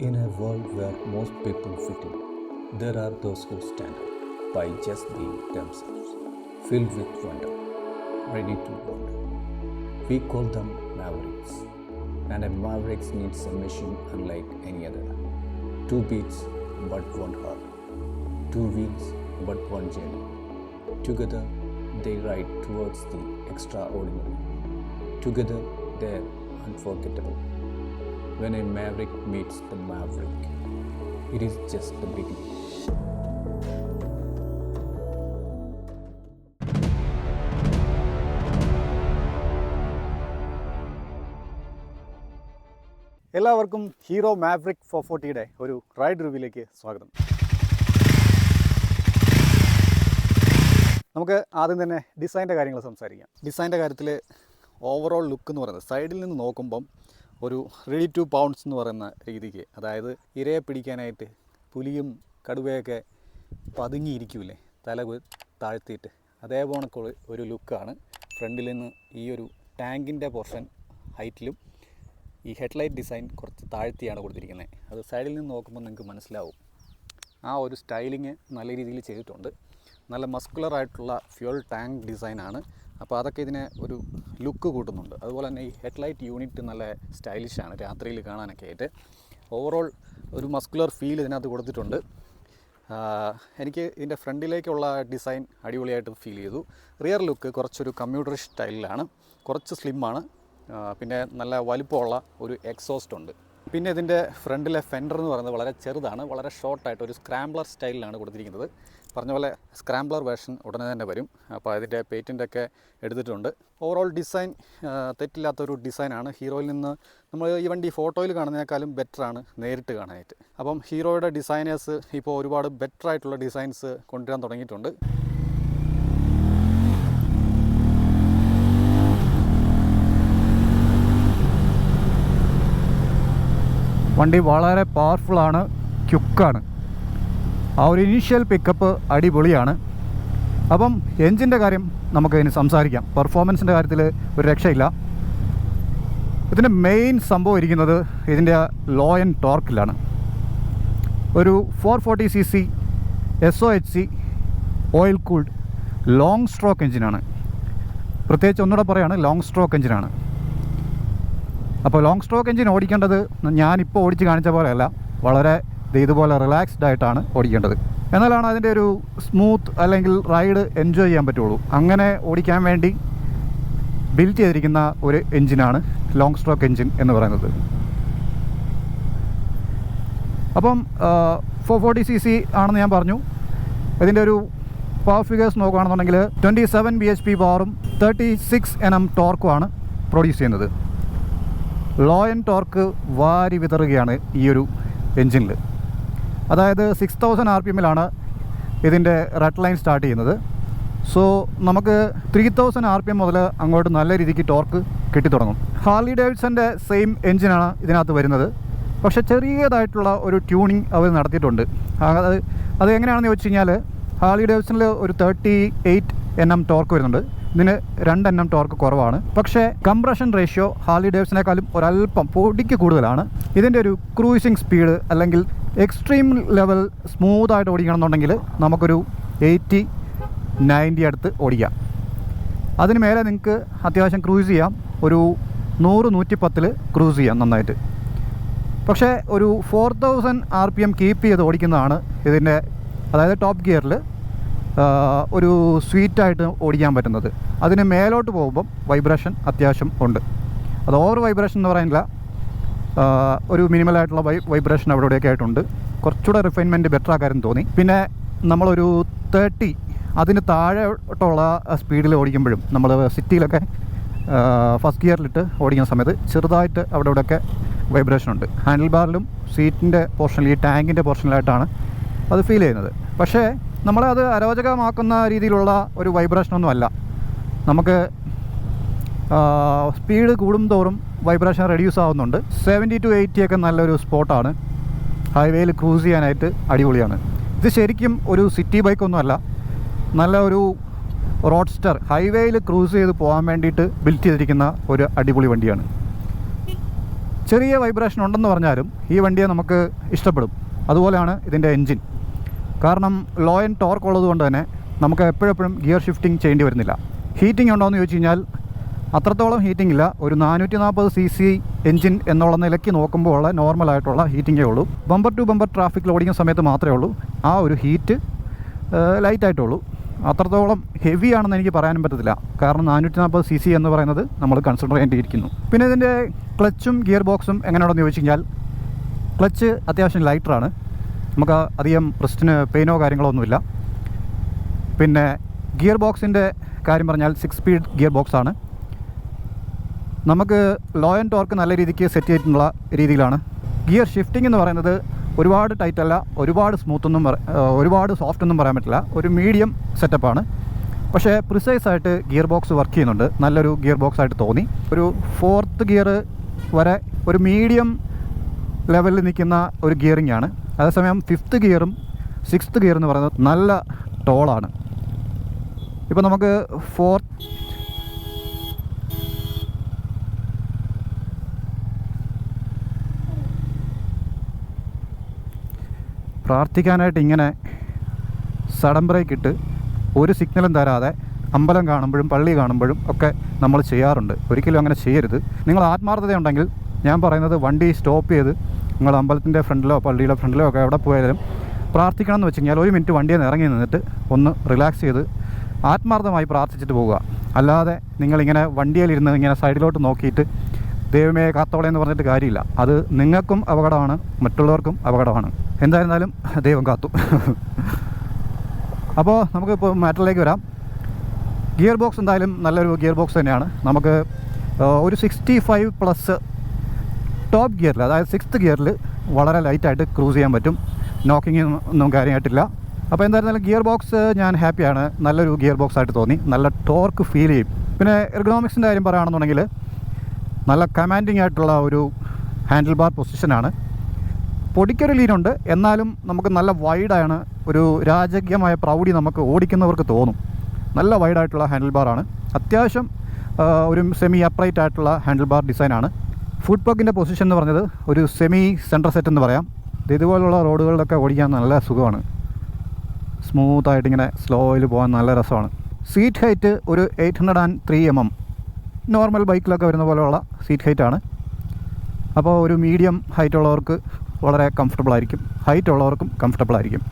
In a world where most people fit in, there are those who stand out by just being themselves, filled with wonder, ready to wander. We call them mavericks, and a maverick needs a machine unlike any other. Two beats, but one heart. Two wheels, but one journey. Together, they ride towards the extraordinary. Together, they're unforgettable. When a maverick meets the maverick, it is just the beginning. എല്ലാവർക്കും hero maverick 440യുടെ ഒരു ride റിവ്യൂയിലേക്ക് സ്വാഗതം. നമുക്ക് ആദ്യം തന്നെ ഡിസൈൻ്റെ കാര്യങ്ങൾ സംസാരിക്കാം. ഡിസൈൻ്റെ കാര്യത്തിൽ overall look എന്ന് പറയുന്നത് സൈഡിൽ നിന്ന് നോക്കുമ്പം ഒരു റെഡി ടു പൗണ്ട്സ് എന്ന് പറയുന്ന രീതിക്ക്, അതായത് ഇരയെ പിടിക്കാനായിട്ട് പുലിയും കടുവയൊക്കെ പതുങ്ങിയിരിക്കൂലേ തല താഴ്ത്തിയിട്ട്, അതേപോലെ ഒരു ലുക്കാണ് ഫ്രണ്ടിൽ നിന്ന്. ഈ ഒരു ടാങ്കിൻ്റെ പോർഷൻ ഹൈറ്റിലും ഈ ഹെഡ്ലൈറ്റ് ഡിസൈൻ കുറച്ച് താഴ്ത്തിയാണ് കൊടുത്തിരിക്കുന്നത്. അത് സൈഡിൽ നിന്ന് നോക്കുമ്പോൾ നിങ്ങൾക്ക് മനസ്സിലാവും. ആ ഒരു സ്റ്റൈലിങ് നല്ല രീതിയിൽ ചെയ്തിട്ടുണ്ട്. നല്ല മസ്കുലറായിട്ടുള്ള ഫ്യൂൽ ടാങ്ക് ഡിസൈനാണ്. അപ്പോൾ അതൊക്കെ ഇതിനെ ഒരു ലുക്ക് കൂട്ടുന്നുണ്ട്. അതുപോലെ തന്നെ ഈ ഹെഡ്ലൈറ്റ് യൂണിറ്റ് നല്ല സ്റ്റൈലിഷാണ് രാത്രിയിൽ കാണാനൊക്കെ ആയിട്ട്. ഓവറോൾ ഒരു മസ്കുലർ ഫീൽ ഇതിനകത്ത് കൊടുത്തിട്ടുണ്ട്. എനിക്ക് ഇതിൻ്റെ ഫ്രണ്ടിലേക്കുള്ള ഡിസൈൻ അടിപൊളിയായിട്ട് ഫീൽ ചെയ്തു. റിയർ ലുക്ക് കുറച്ചൊരു കമ്പ്യൂട്ടറിഷ് സ്റ്റൈലിലാണ്, കുറച്ച് സ്ലിമ്മാണ്. പിന്നെ നല്ല വലുപ്പമുള്ള ഒരു എക്സോസ്റ്റ് ഉണ്ട്. പിന്നെ ഇതിൻ്റെ ഫ്രണ്ടിലെ ഫെൻഡർ എന്ന് പറയുന്നത് വളരെ ചെറുതാണ്, വളരെ ഷോർട്ടായിട്ട് ഒരു സ്ക്രാംബ്ലർ സ്റ്റൈലിലാണ് കൊടുത്തിരിക്കുന്നത്. പറഞ്ഞ പോലെ സ്ക്രാംബ്ലർ വേർഷൻ ഉടനെ തന്നെ വരും. അപ്പോൾ അതിൻ്റെ പേറ്റൻ്റൊക്കെ എടുത്തിട്ടുണ്ട്. ഓവറോൾ ഡിസൈൻ തെറ്റില്ലാത്തൊരു ഡിസൈനാണ്. ഹീറോയിൽ നിന്ന് നമ്മൾ ഈ വണ്ടി ഫോട്ടോയിൽ കാണുന്നതിനേക്കാളും ബെറ്ററാണ് നേരിട്ട് കാണാനായിട്ട്. അപ്പം ഹീറോയുടെ ഡിസൈനേഴ്സ് ഇപ്പോൾ ഒരുപാട് ബെറ്ററായിട്ടുള്ള ഡിസൈൻസ് കൊണ്ടുവരാൻ തുടങ്ങിയിട്ടുണ്ട്. വണ്ടി വളരെ പവർഫുള്ളാണ്, ക്യുക്കാണ്. ആ ഒരു ഇനീഷ്യൽ പിക്കപ്പ് അടിപൊളിയാണ്. അപ്പം എൻജിൻ്റെ കാര്യം നമുക്ക് ഇനി സംസാരിക്കാം. പെർഫോമൻസിൻ്റെ കാര്യത്തിൽ ഒരു രക്ഷയില്ല. ഇതിൻ്റെ മെയിൻ സംഭവം ഇരിക്കുന്നത് ഇതിൻ്റെ ലോ ആൻഡ് ടോർക്കിലാണ്. ഒരു 440cc SOHC oil cooled long stroke എഞ്ചിനാണ്. പ്രത്യേകിച്ച് ഒന്നുകൂടെ പറയുകയാണ്, ലോങ് സ്ട്രോക്ക് എഞ്ചിനാണ്. അപ്പോൾ ലോങ് സ്ട്രോക്ക് എഞ്ചിൻ ഓടിക്കേണ്ടത് ഞാനിപ്പോൾ ഓടിച്ച് കാണിച്ച പോലെയല്ല, വളരെ ഇതുപോലെ റിലാക്സ്ഡ് ആയിട്ടാണ് ഓടിക്കേണ്ടത്. എന്നാലാണ് അതിൻ്റെ ഒരു സ്മൂത്ത് അല്ലെങ്കിൽ റൈഡ് എൻജോയ് ചെയ്യാൻ പറ്റുള്ളൂ. അങ്ങനെ ഓടിക്കാൻ വേണ്ടി ബിൽഡ് ചെയ്തിരിക്കുന്ന ഒരു എഞ്ചിനാണ് ലോങ് സ്ട്രോക്ക് എഞ്ചിൻ എന്ന് പറയുന്നത്. അപ്പം 440cc ആണെന്ന് ഞാൻ പറഞ്ഞു. ഇതിൻ്റെ ഒരു പവർ ഫിഗേഴ്സ് നോക്കുകയാണെന്നുണ്ടെങ്കിൽ 27 bhp പവറും 36 Nm ടോർക്കുമാണ് പ്രൊഡ്യൂസ് ചെയ്യുന്നത്. ലോ ആൻഡ് ടോർക്ക് വാരി വിതറുകയാണ് ഈ ഒരു എൻജിനിൽ. അതായത് 6000 RPMലാണ് ഇതിൻ്റെ റെഡ് ലൈൻ സ്റ്റാർട്ട് ചെയ്യുന്നത്. സോ നമുക്ക് 3000 RPM മുതൽ അങ്ങോട്ട് നല്ല രീതിക്ക് ടോർക്ക് കിട്ടിത്തുടങ്ങും. ഹാർലി ഡേവിഡ്സൻ്റെ സെയിം എൻജിനാണ് ഇതിനകത്ത് വരുന്നത്. പക്ഷേ ചെറിയതായിട്ടുള്ള ഒരു ട്യൂണിങ് അവർ നടത്തിയിട്ടുണ്ട്. അത് എങ്ങനെയാണെന്ന് ചോദിച്ചു കഴിഞ്ഞാൽ, ഹാർലി ഡേവിഡ്സണിൽ ഒരു 38 Nm ടോർക്ക് വരുന്നുണ്ട്. ഇതിന് 2 Nm ടോർക്ക് കുറവാണ്. പക്ഷേ കംപ്രഷൻ റേഷ്യോ ഹാർലി ഡേവിഡ്സനേക്കാളും ഒരല്പം പൊടിക്ക് കൂടുതലാണ്. ഇതിൻ്റെ ഒരു ക്രൂയിസിങ് സ്പീഡ് അല്ലെങ്കിൽ എക്സ്ട്രീം ലെവൽ സ്മൂത്തായിട്ട് ഓടിക്കണമെന്നുണ്ടെങ്കിൽ നമുക്കൊരു 80-90 അടുത്ത് ഓടിക്കാം. അതിന് മേലെ നിങ്ങൾക്ക് അത്യാവശ്യം ക്രൂസ് ചെയ്യാം. ഒരു 100-110 ക്രൂസ് ചെയ്യാം നന്നായിട്ട്. പക്ഷേ ഒരു 4000 RPM കീപ്പ് ചെയ്ത് ഓടിക്കുന്നതാണ് ഇതിൻ്റെ, അതായത് ടോപ്പ് ഗിയറിൽ ഒരു സ്വീറ്റായിട്ട് ഓടിക്കാൻ പറ്റുന്നത്. അതിന് മേലോട്ട് പോകുമ്പം വൈബ്രേഷൻ അത്യാവശ്യം ഉണ്ട്. അത് ഓവർ വൈബ്രേഷൻ എന്ന് പറയുന്നില്ല, ഒരു മിനിമലായിട്ടുള്ള വൈബ്രേഷൻ അവിടെ ഇവിടെയൊക്കെ ആയിട്ടുണ്ട്. കുറച്ചുകൂടെ റിഫൈൻമെൻറ്റ് ബെറ്റർ ആക്കാരെന്ന് തോന്നി. പിന്നെ നമ്മളൊരു 30 അതിന് താഴോട്ടുള്ള സ്പീഡിൽ ഓടിക്കുമ്പോഴും നമ്മൾ സിറ്റിയിലൊക്കെ ഫസ്റ്റ് ഗിയറിലിട്ട് ഓടിക്കുന്ന സമയത്ത് ചെറുതായിട്ട് അവിടെ ഇവിടെയൊക്കെ വൈബ്രേഷൻ ഉണ്ട്. ഹാൻഡിൽ ബാറിലും സീറ്റിൻ്റെ പോർഷനിൽ ഈ ടാങ്കിൻ്റെ പോർഷനിലായിട്ടാണ് അത് ഫീൽ ചെയ്യുന്നത്. പക്ഷേ നമ്മളത് അരോചകമാക്കുന്ന രീതിയിലുള്ള ഒരു വൈബ്രേഷനൊന്നുമല്ല. നമുക്ക് സ്പീഡ് കൂടുന്തോറും വൈബ്രേഷൻ റെഡ്യൂസ് ആവുന്നുണ്ട്. 70-80 ഒക്കെ നല്ലൊരു സ്പോട്ടാണ്. ഹൈവേയിൽ ക്രൂസ് ചെയ്യാനായിട്ട് അടിപൊളിയാണ്. ഇത് ശരിക്കും ഒരു സിറ്റി ബൈക്കൊന്നുമല്ല, നല്ല ഒരു റോഡ്സ്റ്റർ ഹൈവേയിൽ ക്രൂസ് ചെയ്ത് പോകാൻ വേണ്ടിയിട്ട് ബിൽറ്റ് ചെയ്തിരിക്കുന്ന ഒരു അടിപൊളി വണ്ടിയാണ്. ചെറിയ വൈബ്രേഷൻ ഉണ്ടെന്ന് പറഞ്ഞാലും ഈ വണ്ടിയെ നമുക്ക് ഇഷ്ടപ്പെടും. അതുപോലെയാണ് ഇതിൻ്റെ എൻജിൻ. കാരണം ലോ ആൻഡ് ടോർക്ക് ഉള്ളത് കൊണ്ട് തന്നെ നമുക്ക് എപ്പോഴെപ്പോഴും ഗിയർ ഷിഫ്റ്റിംഗ് ചെയ്യേണ്ടി വരുന്നില്ല. ഹീറ്റിംഗ് ഉണ്ടോ എന്ന് ചോദിച്ചു കഴിഞ്ഞാൽ അത്രത്തോളം ഹീറ്റിംഗ് ഇല്ല. ഒരു 440 cc എൻജിൻ എന്നുള്ള നിലയ്ക്ക് നോക്കുമ്പോൾ ഉള്ള നോർമലായിട്ടുള്ള ഹീറ്റിങ്ങേ ഉള്ളൂ. ബമ്പർ ടു ബമ്പർ ട്രാഫിക്കിൽ ഓടിക്കുന്ന സമയത്ത് മാത്രമേ ഉള്ളൂ ആ ഒരു ഹീറ്റ് ലൈറ്റായിട്ടുള്ളൂ. അത്രത്തോളം ഹെവി ആണെന്ന് എനിക്ക് പറയാനും പറ്റത്തില്ല. കാരണം 440 cc എന്ന് പറയുന്നത് നമ്മൾ കൺസിഡർ ചെയ്യേണ്ടിയിരിക്കുന്നു. പിന്നെ ഇതിൻ്റെ ക്ലച്ചും ഗിയർ ബോക്സും എങ്ങനെയാണെന്ന് ചോദിച്ചു കഴിഞ്ഞാൽ ക്ലച്ച് അത്യാവശ്യം ലൈറ്ററാണ്. നമുക്ക് അധികം റിസ്റ്റിന് പെയിനോ കാര്യങ്ങളോ ഒന്നുമില്ല. പിന്നെ ഗിയർ ബോക്സിൻ്റെ കാര്യം പറഞ്ഞാൽ 6 സ്പീഡ് ഗിയർ ബോക്സാണ്. നമുക്ക് ലോ ആൻഡ് ടോർക്ക് നല്ല രീതിക്ക് സെറ്റ് ചെയ്തിട്ടുള്ള രീതിയിലാണ്. ഗിയർ ഷിഫ്റ്റിംഗ് എന്ന് പറയുന്നത് ഒരുപാട് ടൈറ്റല്ല, ഒരുപാട് സ്മൂത്തൊന്നും ഒരുപാട് സോഫ്റ്റ് ഒന്നും പറയാൻ പറ്റില്ല. ഒരു മീഡിയം സെറ്റപ്പാണ്. പക്ഷേ പ്രിസൈസായിട്ട് ഗിയർ ബോക്സ് വർക്ക് ചെയ്യുന്നുണ്ട്. നല്ലൊരു ഗിയർ ബോക്സ് ആയിട്ട് തോന്നി. ഒരു 4th ഗിയർ വരെ ഒരു മീഡിയം ലെവലിൽ നിൽക്കുന്ന ഒരു ഗിയറിംഗ് ആണ്. അതേസമയം 5th ഗിയറും 6th ഗിയർ എന്ന് പറയുന്നത് നല്ല ടോളാണ്. ഇപ്പോൾ നമുക്ക് 4th പ്രാർത്ഥിക്കാനായിട്ട് ഇങ്ങനെ സഡൻ ബ്രേക്ക് ഇട്ട് ഒരു സിഗ്നലും തരാതെ അമ്പലം കാണുമ്പോഴും പള്ളി കാണുമ്പോഴും ഒക്കെ നമ്മൾ ചെയ്യാറുണ്ട്. ഒരിക്കലും അങ്ങനെ ചെയ്യരുത്. നിങ്ങൾ ആത്മാർത്ഥതയുണ്ടെങ്കിൽ ഞാൻ പറയുന്നത് വണ്ടി സ്റ്റോപ്പ് ചെയ്ത് നിങ്ങൾ അമ്പലത്തിൻ്റെ ഫ്രണ്ടിലോ പള്ളിയുടെ ഫ്രണ്ടിലോ ഒക്കെ എവിടെ പോയാലും പ്രാർത്ഥിക്കണം എന്ന് വെച്ച് കഴിഞ്ഞാൽ 1 മിനിറ്റ് വണ്ടിയിൽ നിന്ന് ഇറങ്ങി നിന്നിട്ട് ഒന്ന് റിലാക്സ് ചെയ്ത് ആത്മാർത്ഥമായി പ്രാർത്ഥിച്ചിട്ട് പോവുക. അല്ലാതെ നിങ്ങളിങ്ങനെ വണ്ടിയിലിരുന്ന് ഇങ്ങനെ സൈഡിലോട്ട് നോക്കിയിട്ട് ദൈവമേ കാത്തോളെ എന്ന് പറഞ്ഞിട്ട് കാര്യമില്ല. അത് നിങ്ങൾക്കും അപകടമാണ്, മറ്റുള്ളവർക്കും അപകടമാണ്. എന്തായിരുന്നാലും ദൈവം കാത്തു. അപ്പോൾ നമുക്കിപ്പോൾ മാറ്ററിലേക്ക് വരാം. ഗിയർ ബോക്സ് എന്തായാലും നല്ലൊരു ഗിയർ ബോക്സ് തന്നെയാണ്. നമുക്ക് ഒരു 65+ ടോപ്പ് ഗിയറിൽ, അതായത് 6th ഗിയറിൽ വളരെ ലൈറ്റായിട്ട് ക്രൂസ് ചെയ്യാൻ പറ്റും. നോക്കിങ് ഒന്നും കാര്യമായിട്ടില്ല. അപ്പോൾ എന്തായിരുന്നാലും ഗിയർ ബോക്സ് ഞാൻ ഹാപ്പിയാണ്. നല്ലൊരു ഗിയർ ബോക്സ് ആയിട്ട് തോന്നി. നല്ല ടോർക്ക് ഫീൽ ചെയ്യും. പിന്നെ എർഗണോമിക്സിൻ്റെ കാര്യം പറയുകയാണെന്നുണ്ടെങ്കിൽ നല്ല കമാൻഡിങ് ആയിട്ടുള്ള ഒരു ഹാൻഡിൽ ബാർ പൊസിഷനാണ്. പൊടിക്കൊരു ലീനുണ്ട്, എന്നാലും നമുക്ക് നല്ല വൈഡാണ്. ഒരു രാജകീയമായ പ്രൗഢി നമുക്ക് ഓടിക്കുന്നവർക്ക് തോന്നും. നല്ല വൈഡായിട്ടുള്ള ഹാൻഡിൽ ബാറാണ്. അത്യാവശ്യം ഒരു സെമി അപ്രൈറ്റ് ആയിട്ടുള്ള ഹാൻഡിൽ ബാർ ഡിസൈനാണ്. ഫുഡ് പ്ലഗിൻ്റെ പൊസിഷൻ എന്ന് പറഞ്ഞത് ഒരു സെമി സെൻറ്റർ സെറ്റ് എന്ന് പറയാം. ഇതുപോലുള്ള റോഡുകളിലൊക്കെ ഓടിക്കാൻ നല്ല സുഖമാണ്. സ്മൂത്തായിട്ടിങ്ങനെ സ്ലോയിൽ പോകാൻ നല്ല രസമാണ്. സീറ്റ് ഹൈറ്റ് ഒരു 803 mm. നോർമൽ ബൈക്കിലൊക്കെ വരുന്ന പോലെയുള്ള സീറ്റ് ഹൈറ്റാണ്. അപ്പോൾ ഒരു മീഡിയം ഹൈറ്റ് ഉള്ളവർക്ക് വളരെ കംഫർട്ടബിൾ ആയിരിക്കും. ഹൈറ്റ് ഉള്ളവർക്കും കംഫർട്ടബിൾ ആയിരിക്കും.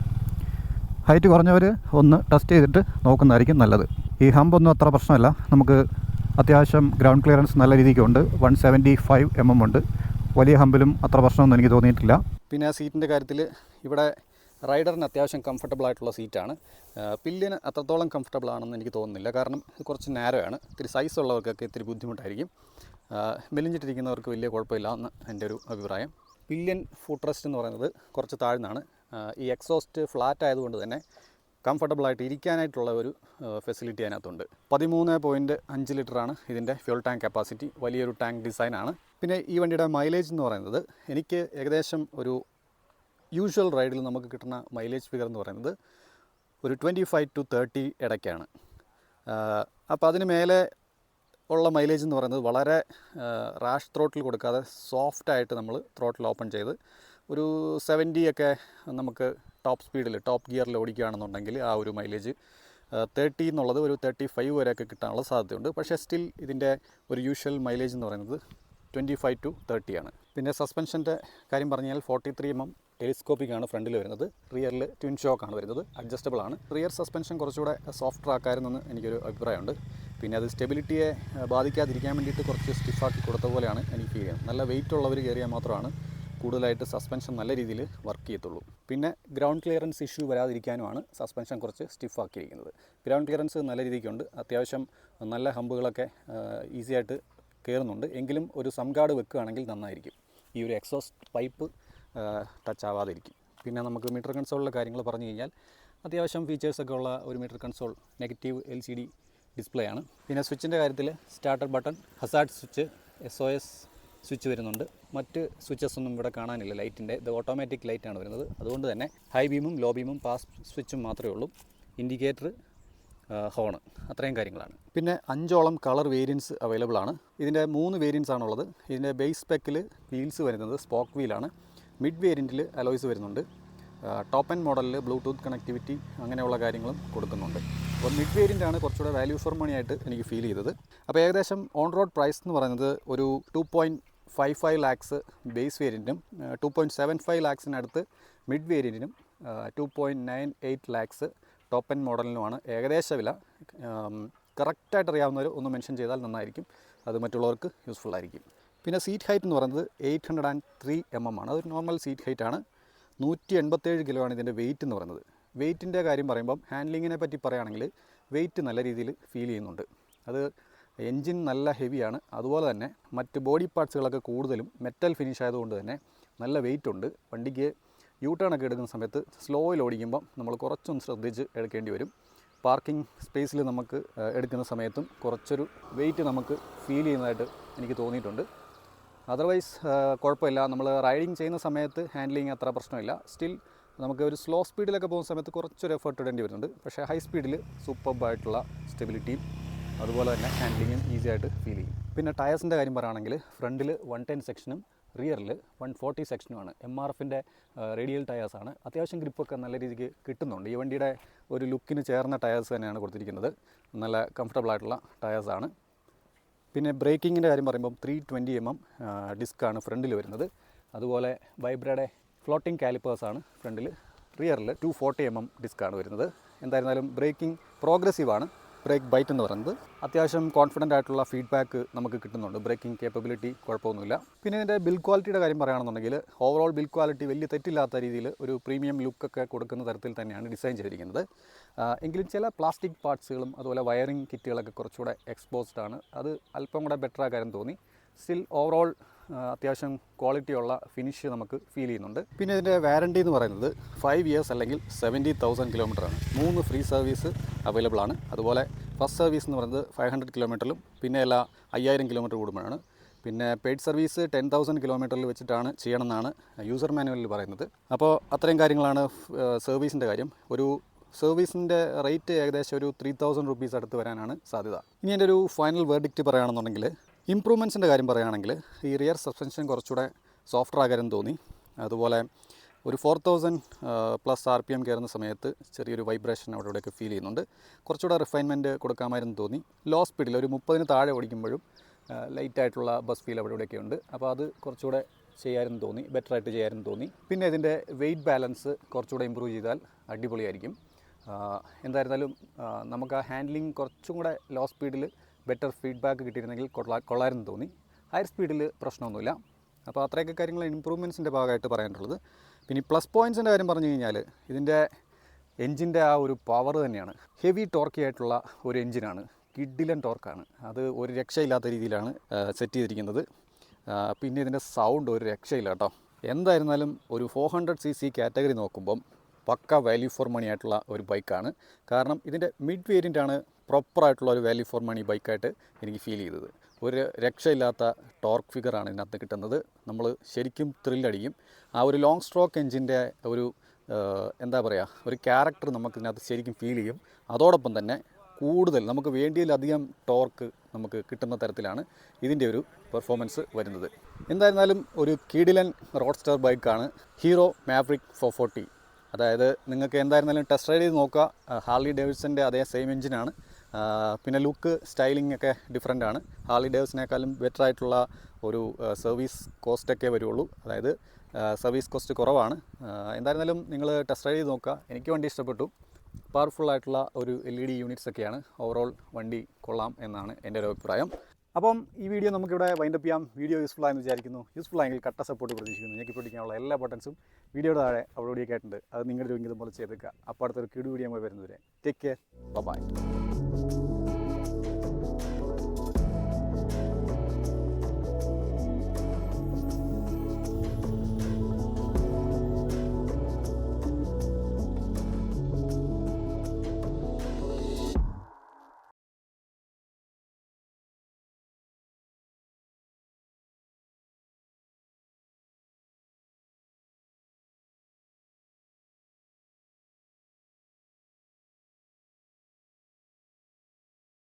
ഹൈറ്റ് കുറഞ്ഞവർ ഒന്ന് ടെസ്റ്റ് ചെയ്തിട്ട് നോക്കുന്നതായിരിക്കും നല്ലത്. ഈ ഹമ്പൊന്നും അത്ര പ്രശ്നമല്ല. നമുക്ക് അത്യാവശ്യം ഗ്രൗണ്ട് ക്ലിയറൻസ് നല്ല രീതിക്കുണ്ട്. 175 mm ഉണ്ട്. വലിയ ഹമ്പിലും അത്ര പ്രശ്നമൊന്നും എനിക്ക് തോന്നിയിട്ടില്ല. പിന്നെ സീറ്റിൻ്റെ കാര്യത്തിൽ ഇവിടെ റൈഡറിന് അത്യാവശ്യം കംഫർട്ടബിൾ ആയിട്ടുള്ള സീറ്റാണ്. പില്ലിന് അത്രത്തോളം കംഫർട്ടബിൾ ആണെന്ന് എനിക്ക് തോന്നുന്നില്ല. കാരണം ഇത് കുറച്ച് നാരോ ആണ്. ഇത്തിരി സൈസ് ഉള്ളവർക്കൊക്കെ ഇത്തിരി ബുദ്ധിമുട്ടായിരിക്കും. മെലിഞ്ഞിട്ടിരിക്കുന്നവർക്ക് വലിയ കുഴപ്പമില്ല എന്ന് എൻ്റെ ഒരു അഭിപ്രായം. പില്ലിയൻ ഫുട്ട് റെസ്റ്റ് എന്ന് പറയുന്നത് കുറച്ച് താഴ്ന്നാണ്. ഈ എക്സോസ്റ്റ് ഫ്ലാറ്റ് ആയതുകൊണ്ട് തന്നെ കംഫർട്ടബിളായിട്ട് ഇരിക്കാനായിട്ടുള്ള ഒരു ഫെസിലിറ്റി അതിനകത്തുണ്ട്. 13.5 ലിറ്ററാണ് ഇതിൻ്റെ ഫ്യൂൽ ടാങ്ക് കപ്പാസിറ്റി. വലിയൊരു ടാങ്ക് ഡിസൈനാണ്. പിന്നെ ഈ വണ്ടിയുടെ മൈലേജ് എന്ന് പറയുന്നത് എനിക്ക് ഏകദേശം ഒരു യൂഷ്വൽ റൈഡിൽ നമുക്ക് കിട്ടുന്ന മൈലേജ് ഫിഗർ എന്ന് പറയുന്നത് ഒരു 25 to 30 ഇടയ്ക്കാണ്. അപ്പോൾ അതിന് മേലെ ഉള്ള മൈലേജ് എന്ന് പറയുന്നത് വളരെ റാഷ് ത്രോട്ടിൽ കൊടുക്കാതെ സോഫ്റ്റായിട്ട് നമ്മൾ ത്രോട്ടിൽ ഓപ്പൺ ചെയ്ത് ഒരു 70 ഒക്കെ നമുക്ക് ടോപ്പ് സ്പീഡിൽ ടോപ്പ് ഗിയറിൽ ഓടിക്കുകയാണെന്നുണ്ടെങ്കിൽ ആ ഒരു മൈലേജ് 30 എന്നുള്ളത് ഒരു 35 വരെയൊക്കെ കിട്ടാനുള്ള സാധ്യതയുണ്ട്. പക്ഷേ സ്റ്റിൽ ഇതിൻ്റെ ഒരു യൂഷ്വൽ മൈലേജ് എന്ന് പറയുന്നത് 25 to 30 ആണ്. പിന്നെ സസ്പെൻഷൻ്റെ കാര്യം പറഞ്ഞാൽ 43 mm ടെലിസ്കോപ്പിക്കാണ് ഫ്രണ്ടിൽ വരുന്നത്. റിയറിൽ ട്വിൻ ഷോക്കാണ് വരുന്നത്. അഡ്ജസ്റ്റബിൾ ആണ്. റിയർ സസ്പെൻഷൻ കുറച്ചുകൂടെ സോഫ്റ്റ് ആക്കാമെന്ന് എനിക്കൊരു അഭിപ്രായമുണ്ട്. പിന്നെ അത് സ്റ്റെബിലിറ്റിയെ ബാധിക്കാതിരിക്കാൻ വേണ്ടിയിട്ട് കുറച്ച് സ്റ്റിഫാക്കി കൊടുത്ത പോലെയാണ് എനിക്ക് ഫീൽ ചെയ്യുന്നത്. നല്ല വെയിറ്റ് ഉള്ളവർ കയറിയാൽ മാത്രമാണ് കൂടുതലായിട്ട് സസ്പെൻഷൻ നല്ല രീതിയിൽ വർക്ക് ചെയ്യത്തുള്ളൂ. പിന്നെ ഗ്രൗണ്ട് ക്ലിയറൻസ് ഇഷ്യൂ വരാതിരിക്കാനുമാണ് സസ്പെൻഷൻ കുറച്ച് സ്റ്റിഫാക്കിയിരിക്കുന്നത്. ഗ്രൗണ്ട് ക്ലിയറൻസ് നല്ല രീതിക്കുണ്ട്. അത്യാവശ്യം നല്ല ഹമ്പുകളൊക്കെ ഈസിയായിട്ട് കയറുന്നുണ്ട്. എങ്കിലും ഒരു സം ഗാർഡ് വെക്കുകയാണെങ്കിൽ നന്നായിരിക്കും. ഈ ഒരു എക്സോസ്റ്റ് പൈപ്പ് ടച്ച് ആവാതിരിക്കും. പിന്നെ നമുക്ക് മീറ്റർ കൺസോളിലെ കാര്യങ്ങൾ പറഞ്ഞു കഴിഞ്ഞാൽ അത്യാവശ്യം ഫീച്ചേഴ്സൊക്കെ ഉള്ള ഒരു metre console. Negative LCD display ആണ്. പിന്നെ സ്വിച്ചിൻ്റെ കാര്യത്തിൽ starter button, Hazard switch, SOS switch വരുന്നുണ്ട്. മറ്റ് സ്വിച്ചസ് ഒന്നും ഇവിടെ കാണാനില്ല ലൈറ്റിൻ്റെ. ഇത് ഓട്ടോമാറ്റിക് ലൈറ്റാണ് വരുന്നത്. അതുകൊണ്ട് തന്നെ ഹൈ ബീമും ലോ ബീമും പാസ് സ്വിച്ചും മാത്രമേ ഉള്ളൂ. ഇൻഡിക്കേറ്റർ ഹോണ്, അത്രയും കാര്യങ്ങളാണ്. പിന്നെ 5ഓളം കളർ വേരിയൻസ് അവൈലബിൾ ആണ്. ഇതിൻ്റെ 3 വേരിയൻസ് ആണുള്ളത്. ഇതിൻ്റെ ബേസ് സ്പെക്കിൽ വീൽസ് വരുന്നത് സ്പോക്ക് വീലാണ്. മിഡ് വേരിയൻറ്റിൽ അലോയ്സ് വരുന്നുണ്ട്. ടോപ്പ് ആൻഡ് മോഡലിൽ ബ്ലൂടൂത്ത് കണക്ടിവിറ്റി അങ്ങനെയുള്ള കാര്യങ്ങളും കൊടുക്കുന്നുണ്ട്. അപ്പോൾ മിഡ് വേരിയൻ്റ് ആണ് കുറച്ചുകൂടെ വാല്യൂ ഫോർ മണി ആയിട്ട് എനിക്ക് ഫീൽ ചെയ്തത്. അപ്പോൾ ഏകദേശം ഓൺ റോഡ് പ്രൈസ് എന്ന് പറയുന്നത് ഒരു 2.55 lakhs ബേസ് വേരിയൻറ്റും 2.75 lakhsനടുത്ത് മിഡ് വേരിയൻറ്റിനും 2.98 lakhs ടോപ്പ് ആൻഡ് മോഡലിനുമാണ് ഏകദേശ വില. കറക്റ്റായിട്ട് അറിയാവുന്നവർ ഒന്ന് മെൻഷൻ ചെയ്താൽ നന്നായിരിക്കും, അത് മറ്റുള്ളവർക്ക് യൂസ്ഫുൾ ആയിരിക്കും. പിന്നെ സീറ്റ് ഹൈറ്റ് എന്ന് പറയുന്നത് 803 mm ആണ്. അതൊരു നോർമൽ സീറ്റ് ഹൈറ്റ് ആണ്. 187 കിലോ ആണ് ഇതിൻ്റെ വെയിറ്റ് എന്ന് പറയുന്നത്. വെയിറ്റിൻ്റെ കാര്യം പറയുമ്പം ഹാൻഡ്ലിങ്ങിനെ പറ്റി പറയുകയാണെങ്കിൽ വെയിറ്റ് നല്ല രീതിയിൽ ഫീൽ ചെയ്യുന്നുണ്ട്. അത് എൻജിൻ നല്ല ഹെവിയാണ്. അതുപോലെ തന്നെ മറ്റ് ബോഡി പാർട്സുകളൊക്കെ കൂടുതലും മെറ്റൽ ഫിനിഷ് ആയതുകൊണ്ട് തന്നെ നല്ല വെയിറ്റ് ഉണ്ട്. വണ്ടിക്ക് യു ടേൺ ഒക്കെ എടുക്കുന്ന സമയത്ത് സ്ലോയിൽ ഓടിക്കുമ്പം നമ്മൾ കുറച്ചൊന്ന് ശ്രദ്ധിച്ച് എടുക്കേണ്ടി വരും. പാർക്കിംഗ് സ്പേസിൽ നമുക്ക് എടുക്കുന്ന സമയത്തും കുറച്ചൊരു വെയിറ്റ് നമുക്ക് ഫീൽ ചെയ്യുന്നതായിട്ട് എനിക്ക് തോന്നിയിട്ടുണ്ട്. അതർവൈസ് കുഴപ്പമില്ല. നമ്മൾ റൈഡിങ് ചെയ്യുന്ന സമയത്ത് ഹാൻഡ്ലിങ് അത്ര പ്രശ്നമില്ല. സ്റ്റിൽ നമുക്ക് ഒരു സ്ലോ സ്പീഡിലൊക്കെ പോകുന്ന സമയത്ത് കുറച്ചൊരു എഫേർട്ട് ഇടേണ്ടി വരുന്നുണ്ട്. പക്ഷേ ഹൈ സ്പീഡിൽ സൂപ്പർബായിട്ടുള്ള സ്റ്റെബിലിറ്റിയും അതുപോലെ തന്നെ ഹാൻഡ്ലിങ്ങും ഈസി ആയിട്ട് ഫീൽ ചെയ്യും. പിന്നെ ടയേഴ്സിൻ്റെ കാര്യം പറയുകയാണെങ്കിൽ ഫ്രണ്ടിൽ 110 സെക്ഷനും റിയറിൽ 140 സെക്ഷനുമാണ്. MRFൻ്റെ റേഡിയൽ ടയേഴ്സാണ്. അത്യാവശ്യം ഗ്രിപ്പൊക്കെ നല്ല രീതിക്ക് കിട്ടുന്നുണ്ട്. ഈ വണ്ടിയുടെ ഒരു ലുക്കിന് ചേർന്ന ടയേഴ്സ് തന്നെയാണ് കൊടുത്തിരിക്കുന്നത്. നല്ല കംഫർട്ടബിൾ ആയിട്ടുള്ള ടയേഴ്സാണ്. പിന്നെ ബ്രേക്കിങ്ങിൻ്റെ കാര്യം പറയുമ്പം 320 mm ഡിസ്ക്കാണ് ഫ്രണ്ടിൽ വരുന്നത്. അതുപോലെ വൈബ്രയുടെ ഫ്ലോട്ടിംഗ് കാലിപ്പേഴ്സാണ് ഫ്രണ്ടിൽ. റിയറിൽ 240 mm ഡിസ്ക്കാണ് വരുന്നത്. എന്തായിരുന്നാലും ബ്രേക്കിംഗ് പ്രോഗ്രസീവാണ്. ബ്രേക്ക് ബൈറ്റ് എന്ന് പറയുന്നത് അത്യാവശ്യം കോൺഫിഡൻ്റ് ആയിട്ടുള്ള ഫീഡ്ബാക്ക് നമുക്ക് കിട്ടുന്നുണ്ട്. ബ്രേക്കിംഗ് കേപ്പബിലിറ്റി കുഴപ്പമൊന്നുമില്ല. പിന്നെ ഇതിൻ്റെ ബിൽഡ് ക്വാളിറ്റിയുടെ കാര്യം പറയുകയാണെന്നുണ്ടെങ്കിൽ ഓവറോൾ ബിൽഡ് ക്വാളിറ്റി വലിയ തെറ്റില്ലാത്ത രീതിയിൽ ഒരു പ്രീമിയം ലുക്കൊക്കെ കൊടുക്കുന്ന തരത്തിൽ തന്നെയാണ് ഡിസൈൻ ചെയ്തിരിക്കുന്നത്. എങ്കിലും ചില പ്ലാസ്റ്റിക് പാർട്സുകളും അതുപോലെ വയറിംഗ് കിറ്റുകളൊക്കെ കുറച്ചുകൂടെ എക്സ്പോസ്ഡ് ആണ്. അത് അല്പം കൂടെ ബെറ്റർ ആകാരം തോന്നി. സ്റ്റിൽ ഓവറോൾ അത്യാവശ്യം ക്വാളിറ്റിയുള്ള ഫിനിഷ് നമുക്ക് ഫീൽ ചെയ്യുന്നുണ്ട്. പിന്നെ ഇതിൻ്റെ വാറണ്ടി എന്ന് പറയുന്നത് 5 years അല്ലെങ്കിൽ 70,000 കിലോമീറ്ററാണ്. 3 ഫ്രീ സർവീസ് അവൈലബിൾ ആണ്. അതുപോലെ ഫസ്റ്റ് സർവീസ് എന്ന് പറയുന്നത് 500 കിലോമീറ്ററിലും പിന്നെ എല്ലാ 5000 കിലോമീറ്റർ കൂടുമ്പോഴാണ്. പിന്നെ പെയ്ഡ് സർവീസ് 10,000 കിലോമീറ്ററിൽ വെച്ചിട്ടാണ് ചെയ്യണമെന്നാണ് യൂസർ മാനുവലിൽ പറയുന്നത്. അപ്പോൾ അത്രയും കാര്യങ്ങളാണ് സർവീസിൻ്റെ കാര്യം. ഒരു സർവീസിൻ്റെ റേറ്റ് ഏകദേശം ഒരു 3,000 rupees അടുത്ത് വരാനാണ് സാധ്യത. ഇനി എൻ്റെ ഒരു ഫൈനൽ വേർഡിക്റ്റ് പറയുകയാണെന്നുണ്ടെങ്കിൽ ഇംപ്രൂവ്മെൻറ്റ്സിൻ്റെ കാര്യം പറയുകയാണെങ്കിൽ ഈ റിയർ സസ്പെൻഷൻ കുറച്ചുകൂടെ സോഫ്റ്റർ ആകാനും തോന്നി. അതുപോലെ ഒരു 4000+ RPM കയറുന്ന സമയത്ത് ചെറിയൊരു വൈബ്രേഷൻ അവിടെ ഇവിടെയൊക്കെ ഫീൽ ചെയ്യുന്നുണ്ട്. കുറച്ചുകൂടെ റിഫൈൻമെൻറ്റ് കൊടുക്കാമായിരുന്നു തോന്നി. ലോ സ്പീഡിൽ ഒരു 30 താഴെ ഓടിക്കുമ്പോഴും ലൈറ്റായിട്ടുള്ള ബസ് ഫീൽ അവിടെ ഇവിടെയൊക്കെ ഉണ്ട്. അപ്പോൾ അത് കുറച്ചുകൂടെ ചെയ്യാനും തോന്നി, ബെറ്ററായിട്ട് ചെയ്യാനും തോന്നി. പിന്നെ ഇതിൻ്റെ വെയിറ്റ് ബാലൻസ് കുറച്ചുകൂടെ ഇമ്പ്രൂവ് ചെയ്താൽ അടിപൊളിയായിരിക്കും. എന്തായിരുന്നാലും നമുക്ക് ആ ഹാൻഡ്ലിങ് കുറച്ചും കൂടെ ലോ സ്പീഡിൽ ബെറ്റർ ഫീഡ്ബാക്ക് കിട്ടിയിരുന്നെങ്കിൽ കൊള്ളായിരുന്നു തോന്നി. ഹയർ സ്പീഡിൽ പ്രശ്നമൊന്നുമില്ല. അപ്പോൾ അത്രയൊക്കെ കാര്യങ്ങൾ ഇമ്പ്രൂവ്മെൻറ്റ്സിൻ്റെ ഭാഗമായിട്ട് പറയാനുള്ളത്. പിന്നെ പ്ലസ് പോയിൻറ്റ്സിൻ്റെ കാര്യം പറഞ്ഞു കഴിഞ്ഞാൽ ഇതിൻ്റെ എൻജിൻ്റെ ആ ഒരു പവർ തന്നെയാണ്. ഹെവി ടോർക്കി ആയിട്ടുള്ള ഒരു എൻജിനാണ്. കിഡിലൻ ടോർക്കാണ്. അത് ഒരു രക്ഷയില്ലാത്ത രീതിയിലാണ് സെറ്റ് ചെയ്തിരിക്കുന്നത്. പിന്നെ ഇതിൻ്റെ സൗണ്ട് ഒരു രക്ഷയില്ല കേട്ടോ. എന്തായിരുന്നാലും ഒരു 400cc കാറ്റഗറി നോക്കുമ്പം പക്ക വാല്യൂ ഫോർ മണി ആയിട്ടുള്ള ഒരു ബൈക്കാണ്. കാരണം ഇതിൻ്റെ മിഡ് വേരിയൻ്റാണ് പ്രോപ്പറായിട്ടുള്ള ഒരു വാല്യൂ ഫോർ മണി ബൈക്കായിട്ട് എനിക്ക് ഫീൽ ചെയ്തത്. ഒരു രക്ഷയില്ലാത്ത ടോർക്ക് ഫിഗറാണ് ഇതിനകത്ത് കിട്ടുന്നത്. നമ്മൾ ശരിക്കും ത്രില്ലടിക്കും. ആ ഒരു ലോങ് സ്ട്രോക്ക് എൻജിൻ്റെ ഒരു എന്താ പറയുക, ഒരു ക്യാരക്ടർ നമുക്ക് ഇതിനകത്ത് ശരിക്കും ഫീൽ ചെയ്യും. അതോടൊപ്പം തന്നെ കൂടുതൽ നമുക്ക് വേണ്ടിയിലധികം ടോർക്ക് നമുക്ക് കിട്ടുന്ന തരത്തിലാണ് ഇതിൻ്റെ ഒരു പെർഫോമൻസ് വരുന്നത്. എന്തായിരുന്നാലും ഒരു കിടിലൻ റോഡ്സ്റ്റർ ബൈക്കാണ് ഹീറോ മാവറിക് 440. അതായത് നിങ്ങൾക്ക് എന്തായിരുന്നാലും ടെസ്റ്റ് റൈഡ് ചെയ്ത് നോക്കുക. ഹാർലി ഡേവിഡ്സൻ്റെ അതേ സെയിം എഞ്ചിനാണ്. പിന്നെ ലുക്ക് സ്റ്റൈലിംഗ് ഒക്കെ ഡിഫറെൻ്റ് ആണ്. ഹാർലി ഡേവിഡ്സനേക്കാളും ബെറ്റർ ആയിട്ടുള്ള ഒരു സർവീസ് കോസ്റ്റൊക്കെ വരുള്ളൂ. അതായത് സർവീസ് കോസ്റ്റ് കുറവാണ്. എന്തായിരുന്നാലും നിങ്ങൾ ടെസ്റ്റ് റൈഡ് ചെയ്ത് നോക്കുക. എനിക്ക് വണ്ടി ഇഷ്ടപ്പെട്ടു. പവർഫുള്ളായിട്ടുള്ള ഒരു LED യൂണിറ്റ്സ് ഒക്കെയാണ്. ഓവറോൾ വണ്ടി കൊള്ളാം എന്നാണ് എൻ്റെ ഒരു അഭിപ്രായം. അപ്പം ഈ വീഡിയോ നമുക്കിവിടെ വൈൻഡപ്പ് ചെയ്യാം. വീഡിയോ യൂസ്ഫുൾ ആയെന്ന് വിചാരിക്കുന്നു. യൂസ്ഫുൾ ആയെങ്കിൽ കട്ട സപ്പോർട്ട് പ്രതീക്ഷിക്കുന്നു. ഞെക്കി പൊട്ടിക്കാനുള്ള എല്ലാ ബട്ടൺസും വീഡിയോയുടെ താഴെ അവിടെയൊക്കെ ആയിട്ടുണ്ട്. അത് നിങ്ങളുടെ ഇതുപോലെ ചെയ്തേക്കുക. അപ്പോൾ അടുത്തൊരു കിടു വീഡിയോ വരുന്നവരെ ടേക്ക് കെയർ. ബൈ.